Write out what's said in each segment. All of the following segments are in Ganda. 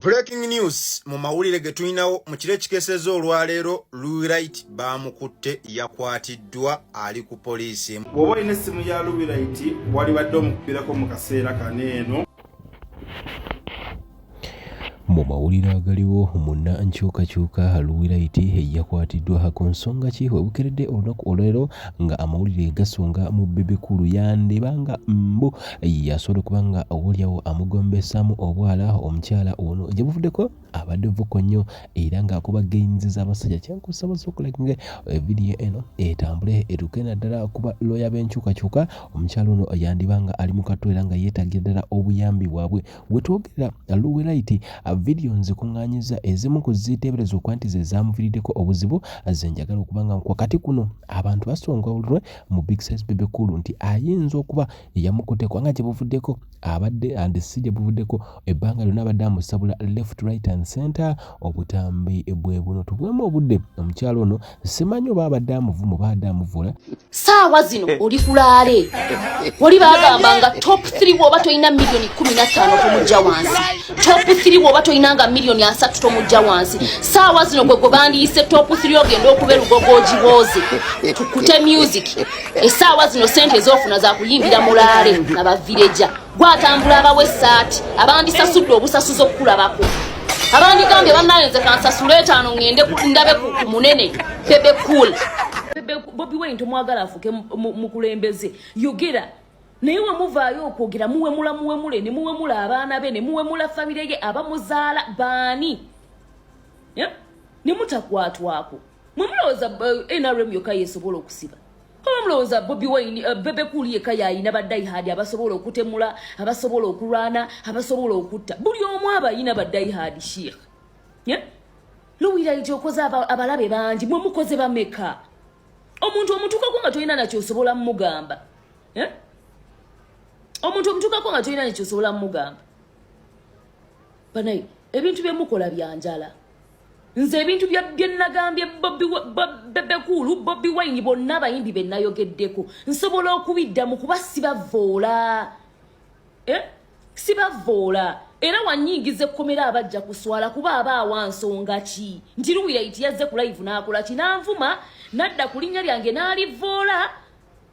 Breaking news mu mawulire ge tulinawo mu kire kikesezo olwaleero Luwi Right bamukutte yakwatiddwa ali ku poliisi. Bw'oba ine essimu ya Luwi Right wali badde omukubirako mu kaseera kaneeno. Mu mawulire agaliwo munna nkyukakyuka Luwi Right yakwatiddwa ku nsonga ki webukeredde olunaku olwaleero nga amawulire gasonga mu Bebe kulu yandibanga mbu yasobola kubanga owoolyawo amugombesaamu obwala omukyala ono gye buvuddeko abadde vuko nnyo era ng'akuba gayinziza abasajja kyankusabaza okulaga vidiyo eno etambule etuuke naddala kuba looya b'enkyukakyuka omukyala ono yandibanga ali mu kattu era nga yeetagira ddala obuyambi bwabwe we twogerera Luwi Right video nzikuŋŋaanyiza ezimu ku ziteebereza okuba nti ze zaamuviiriddeko obuzibu zenjagala okubanga wakati kuno abantu basongolwe mu big size Bebe kulu nti ayinza okuba yamukutte kubanga gye buvuddeko abadde si gye buvuddeko ebbanga lyonna abadde amusabula left right and center obutambi bwe buno tubwemu obudde omukyalo ono simanyi oba abadde amuvumu baadde amuvuula saawa zino oli kulaale oli bagambanga top 3 bw'oba toyina milioni 15 tomujja wansi top 3 bw'oba toyinanga milioni 3 tomujja wansi saawa zino gwe bandiise top 3 ogenda okuba erugogogi booze tukute music esaawa zino sente ezofuna za kuyimbira mulaale n'abavireja gwatambula abawe essaati abandisasudde obusasuzo okukulabako abandigambye bannayenze kansasula 5 ngende ndabe ku munene Bebe cool Bobi Wine tomwagala afuke mukulembeze yogera naye wamuvaayo okwogera muwemula muwemule ne muwemula abaana be ne muwemula famire ye abamuzaala baani ne mutakwatwako mwe mulowooza NRM yokka yesobola okusiba kama mulowooza Bobi Wine Bebe cool yekka yayina baddaihadi abasobola okutemula abasobola okulwana abasobola okutta buli omu abayina baddaihadi sheikh Luwi Right okoze abalabe bangi mwe mukoze bameka omuntu omutukako nga toyina nakyo osobola mugamba omuntu omutukako nga toyina nakyo osobola mugamba banayi ebintu bye mukola byanjala nze ebintu bye nagambye Bebe kulu Bobi Wine bonna abayimbi be nayogeddeko nsobola okubiddamu kuba sibavoola sibavoola era wanyingize komera abajja kuswala kuba abaawa nsonga ki nti Luwi Right yazze ku live n'akola kinanvuma nadda ku linnya lyange n'alivoola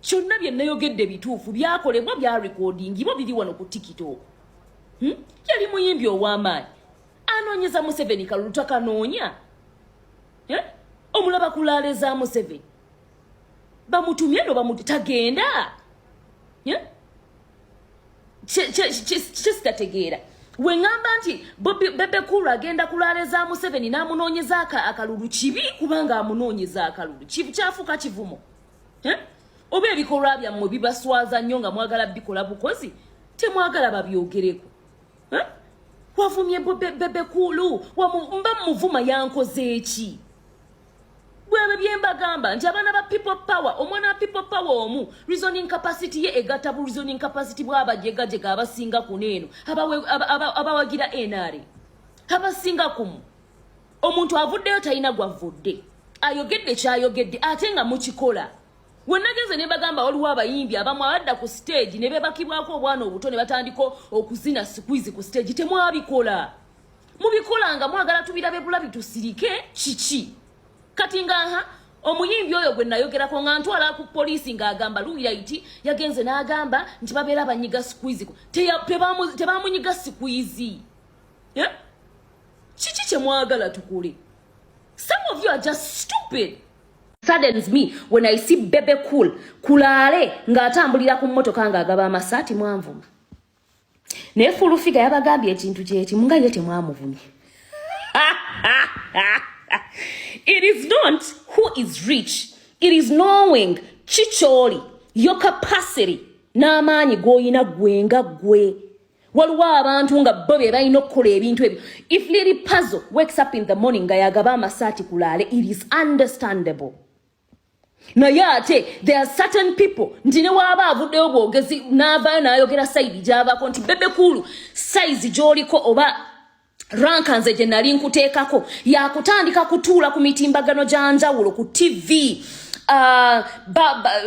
kyonna bye nayogedde bituufu byakolebwa bya recording bo biri wano ku TikTok yali muyimbi ow'amaanyi anoonyeza Museveni kalulu takanoonya omulaba kulaaleza Museveni bamutumye no bamutagenda kyesitategeera wengamba nti Bebe kulu agenda kulaaleza Museveni n'amunoonyeza akalulu kibi kubanga amunoonyeza akalulu kyafuuka kivumo oba ebikolwa byammwe bibaswaza nnyo nga mwagala bikola bukozi temwagala babyogereko wavumye Bebe kulu mba muvuma yankoze eki bwebe byembagamba nti abaana ba people power omwana wa people power omu reasoning capacity ye egatta bu reasoning capacity bw'abajegajega abasinga kuneeno abawagira NRM abasinga kumu omuntu avuddeyo talina gwavudde ayogedde kyayogedde ate nga mukikola wenageze ne bagamba waliwo abayimbi abamu abadda ku stage ne bebakibwako obwana obuto ne batandika okuzina squeeze ku stage temwabikola mubikolanga mwagala tubirabe bulabi tusirike kiki kati nga omuyimbi oyo gwe nayogerako nga ntwala ku poliisi ng'agamba Luwi Right yagenze n'agamba nti babeera abanyiga squeeze tebamunyiga squeeze kiki kye mwagala tukule some of you are just stupid saddens me when I see Bebe cool kulaale ng'atambulira ku mmotoka ng'agaba amasaati mwanvuma naye fulufiga yabagambye ekintu kyeki munga ye temwamuvumye It is not who is rich. It is knowing chicholi, your capacity. N'amaanyi goyina gwenga gwe. Waliwo abantu nga bo be balina okukola ebintu ebyo. If Lady Puzzle wakes up in the morning nga yagaba amasaati kulaale, it is understandable. Naye ate there are certain people nti ne waaba avuddeyo bwogezi n'avaayo n'ayogera sayidi gy'avaako nti Bebe kulu size gy'oliko oba ranka nze gye nali nkuteekako yakutandika kutuula ku mitimbagano gyanjawulo ku TV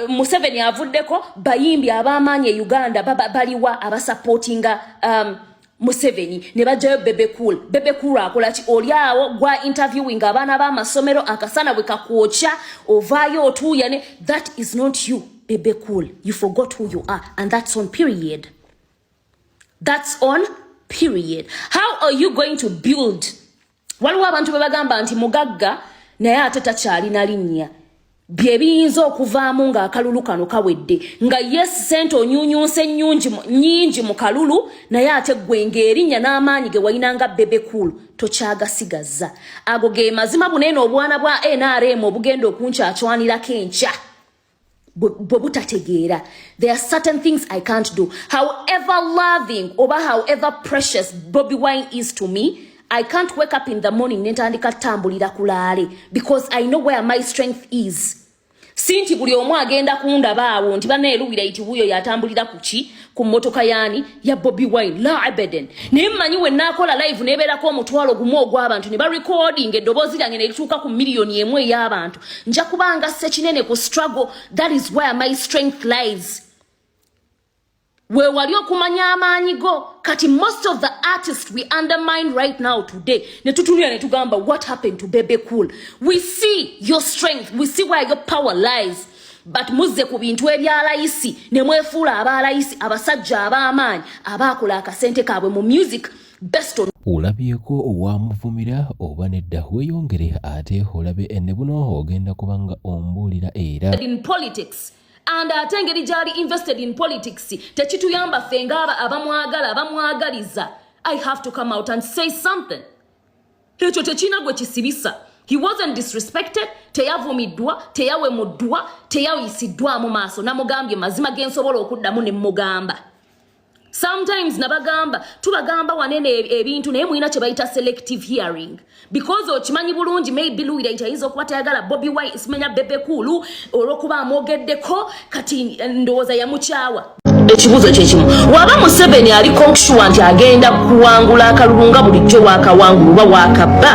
Museveni avuddeko bayimbi ab'amaanyi e Uganda baliwa abasupportinga Museveni ne bajayo Bebe Cool akola ki oliawo gwa interviewing abana ba masomero akasana bwe kakuocha ovayo otuyane. That is not you, Bebe Cool. You forgot who you are, and that's on period. That's on period. How are you going to build? Waliwo abantu bebagamba nti mugagga naye ate takyalina linnya. Byebiyinza okuvaamu nga akalulu kano kawedde nga yes sente onyunyunse nyingi mu kalulu naye ate gwe ng'erinnya n'amaanyi ge wayinanga Bebe Cool tokyagasigaza. Ago ge mazima bunene obwana bwa NRM obugenda okunkyacwanirako enkya bwe butategeera. There are certain things I can't do. However loving or however precious Bobi Wine is to me, I can't wake up in the morning netandika tambulira kulaale because I know where my strength is. Sinti buli omu agenda kunda baawo nti bana eluwira iti huyo yatambulira kuki ku mmotoka yani ya Bobi Wine la abadan. Naye mmanyi we nakola live nebeerako omutwalo gumu ogw'abantu ne barecording eddoboozi lyange ne lituuka ku miliyoni emu ey'abantu. Nja kubanga ssekinene ku struggle. That is where my strength lies. We wali okumanya amaanyi go kati most of the artists we undermine right now today ne tutulia ne tugamba what happened to Bebe Cool. We see your strength, we see where your power lies, but muzze ku bintu ebyalayisi ne mwefuula abalayisi abasajja ab'amaanyi abaakola akasente kaabwe mu music best on. Olabyeko owamuvumira oba nedda weeyongere ate olabe ne buno ogenda kubanga ombuulira era in politics. And atengeri jali invested in politics. Techituyamba fengaba abamwagaliza. I have to come out and say something. Hecho techina gwe kisibisa. He wasn't disrespected. Teyavumidwa, teyawemudwa, teyawisidwa mu maaso. Namugambye mazima gensobola okuddamu ne mugamba. Sometimes nabagamba tubagamba wanene ebintu naye mulina kye bayita selective hearing because okimanyi bulungi maybe Luwi itayinza okuba tayagala Bobi Wine simenya Bebe Cool olwokuba amwogeddeko kati ndowooza yamukyawa. Ekibuuzo kyekimu waba Museveni ali konkshuwa nti agenda kuwangula akalulu nga bulijjo waakawangulwa waakabba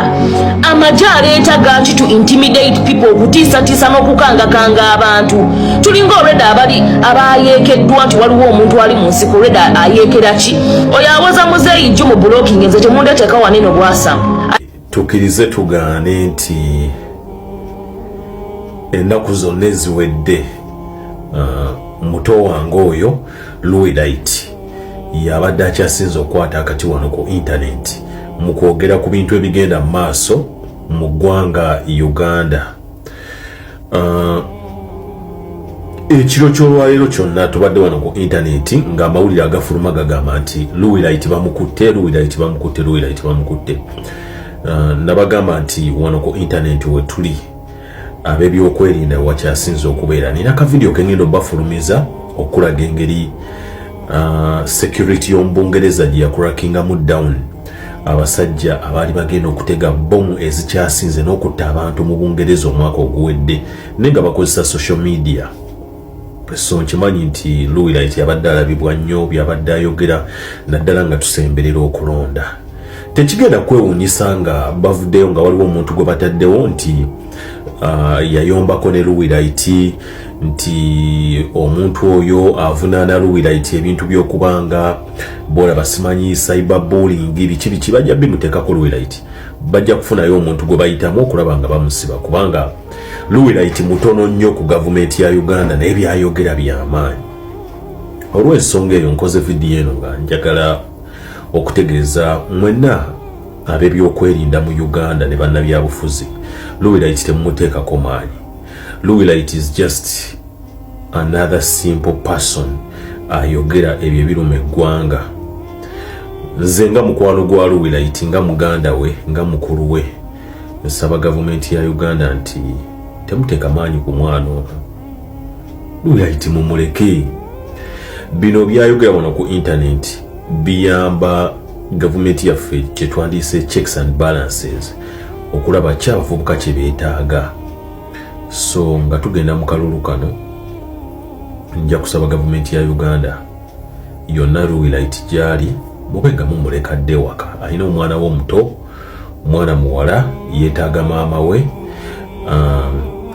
amagye aleetaga nti to intimidate people okutiisatiisa n'okukangakanga abantu tulinga olwedda abali abayeekeddwa nti waliwo omuntu ali mu nsiko olwedda ayeekera ki oyo awoza muzeeyi jjo mu blocking nze temundeteeka wanene bwasamu. Tukirize tugaane nti ennaku zonna eziwedde muto wange oyo Luwi yabadde akyasinza okukwata akati wano ku internet mu kwogera ku bintu ebigenda mu maaso mu ggwanga Uganda. Ekiro ky'olwaleero kyonna tubadde wano ku internet ng'amawulire agafuluma gagamba nti Luwi bamukutte. Nabagamba nti wano ku internet we tuli ab'ebyokwerinda wakyasinza okubeera. Nina ka video kengenda obafulumiza okulaga engeri security y'Ombungereza gye yakurakingamu down abasajja abaali bagenda okutega bomu ezikyasinze n'okutta abantu mu Bungereza omwaka oguwedde naye nga bakozesa social media. So nkimanyi nti Luwi yabadde alabibwa nnyo byabadde ayogera naddala nga tusemberera okulonda. Tekigenda kwewuunyisa nga bavuddeyo nga waliwo omuntu gwe bataddewo nti yayombako ne Luwi nti omuntu oyo avunaana Luwi ebintu by'okubanga bola basimanyi cyberbullying biki bajja bimuteekako Luwi bajja kufunayo omuntu gwe bayitamu okulaba nga bamusiba kubanga Luwi mutono nnyo ku gavumenti ya Uganda naye byayogera by'amaanyi. Olw'ensonga eyo nkoze vidiyo eno nga njagala okutegeeza mwenna ab'ebyokwerinda mu Uganda ne bannabyabufuzi Luwi temumuteekako maanyi. Luwi is just another simple person ayogera ebyo ebiruma eggwanga. Nze nga mukwano gwa Luwi nga muganda we nga mukulu we nsaba gavumenti ya Uganda nti temuteeka maanyi ku mwana ono. Luwi mumuleke. Bino byayogera wano ku internet biyamba gavumenti yaffe kye twandiise checks and balances okulaba kyabavubuka kye beetaaga. So nga tugenda mu kalulu kano nja kusaba gavumenti ya Uganda yonna Luwi gyali mube nga mumulekadde waka. Alina omwana we omuto, mwana muwala yeetaaga maama we,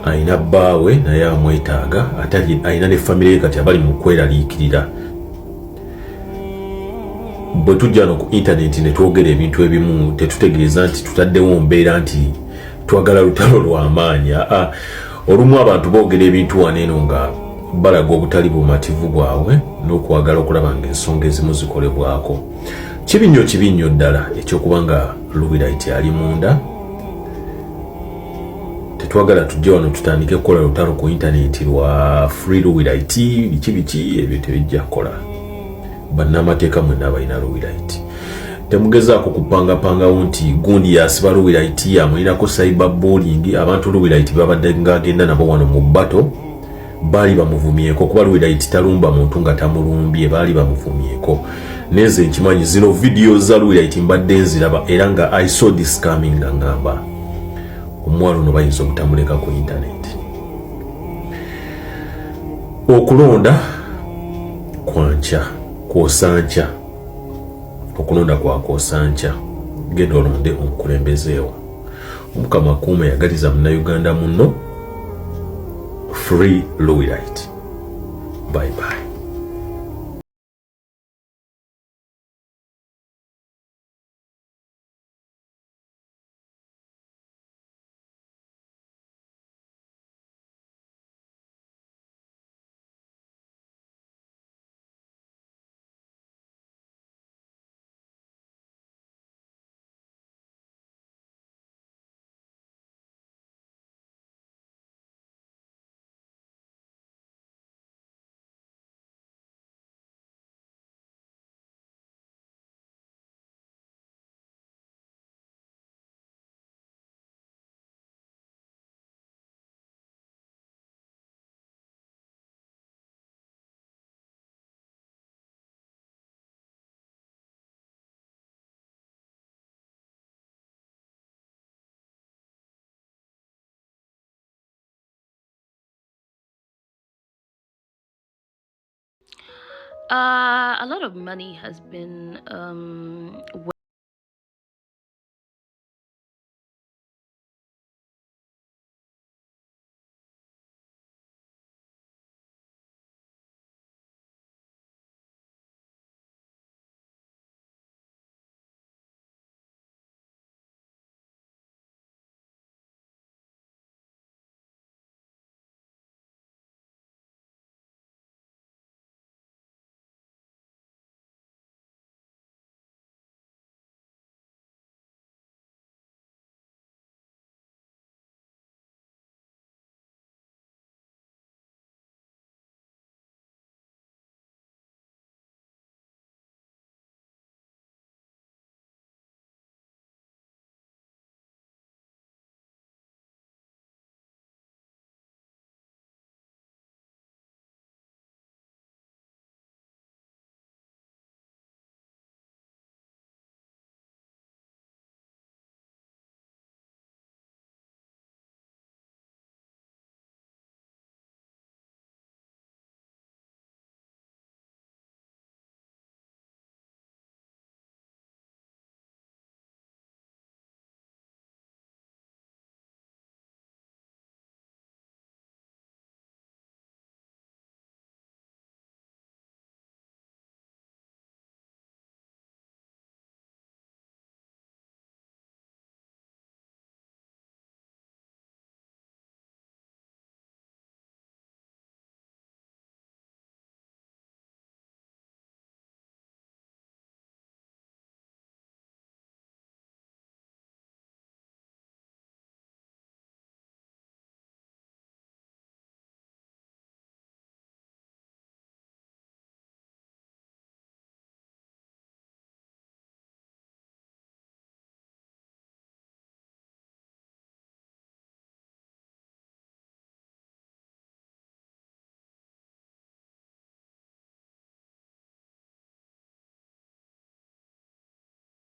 alina bbaawe naye amwetaaga, ate alina ne famire ye kati abali mu kweraliikirira. bwe tujja no ku internet ne twogera ebintu ebimu tetutegeeza nti tutaddewo mbeera nti twagala lutalo lw'amaanyi. Olumu abantu boogera ebintu waneeno nga balaga obutali bumativu bwabwe n'okwagala okulaba ng'ensonga ezimu zikolebwako. Kibi nnyo ddala ekyokuba nga Luwi ali munda. Tetwagala tujje wano tutandike kukola lutalo ku internet lwa free Luwi biki ebyo tebijja kukola. Bannamateeka mwenna balina Luwi. Temugezaako kupangapangawo nti gundi yasiba Luwi amulirako cyberbullying. Abantu Luwi babadde ng'agenda nabo wano mu bbato baali bamuvumyeko kuba Luwi talumba muntu nga tamulumbye, baali bamuvumyeko. Neze nkimanyi zino video za Luwi mbadde nziraba era nga I saw this coming nga ngamba omwalo no bayinza obutamuleka ku internet. Okulonda kwanca kwosanca, okulonda kwakwosanca, genda olonde omukulembezeewo. Omukama kuuma yagaliza munnayuganda muno free Luwi. Bye bye. A lot of money has been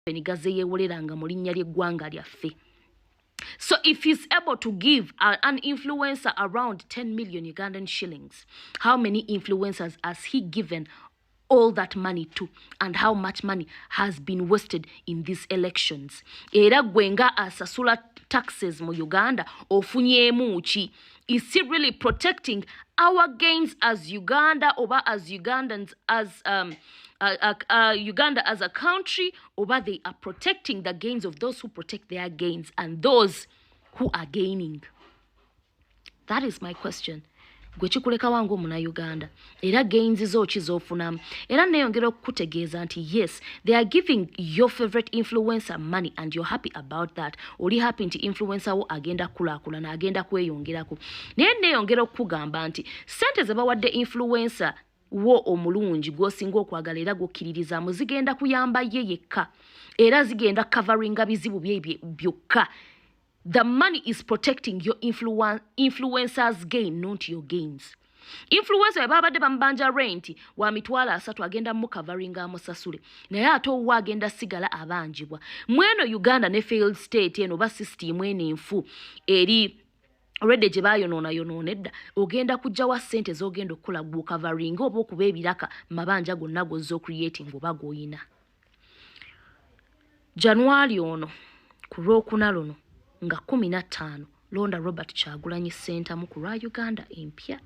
enigaze yewoleranga mu linnya ly'eggwanga lyaffe. So if he's able to give an influencer around 10 million Ugandan shillings, how many influencers has he given all that money to, and how much money has been wasted in these elections? Era gwenga asasula taxes mu Uganda ofunyemu ki? Is he really protecting our gains as Uganda, or as Ugandans, Uganda as a country, or they are protecting the gains of those who protect their gains and those who are gaining? That is my question. Gwechikuleka wangu muna Uganda. Era gains zo chizofunam. Era neyongera okutegeeza nti yes, they are giving your favorite influencer money and you're happy about that. Oli happy nti influencer wo agenda kulakula na agenda kweyongerako. Naye neyongera okugamba nti sente ze bawadde influencer wo omulungi gwosinga okwagala era gwokkiririzaamu zigenda kuyamba ye yekka. Era zigenda coveringa bizibu bye byokka. The money is protecting your influencer's gain, not your gains. Influencer babadde bambanja rent wa mitwala 3 agenda mu coveringa amusasule. Naye ate owa agenda sigala abanjibwa. Mweno Uganda ne failed state eno ba system ene nfu eri already gye bayonoonedda ogenda kujjawa ssente z'ogenda okukola gwo covering oba okuba ebiraka mabanja gonna gozzo creating oba goyina. January ono ku Lwokuna luno nga 15 londa Robert Kyagulanyi Center mu ku Uganda empya.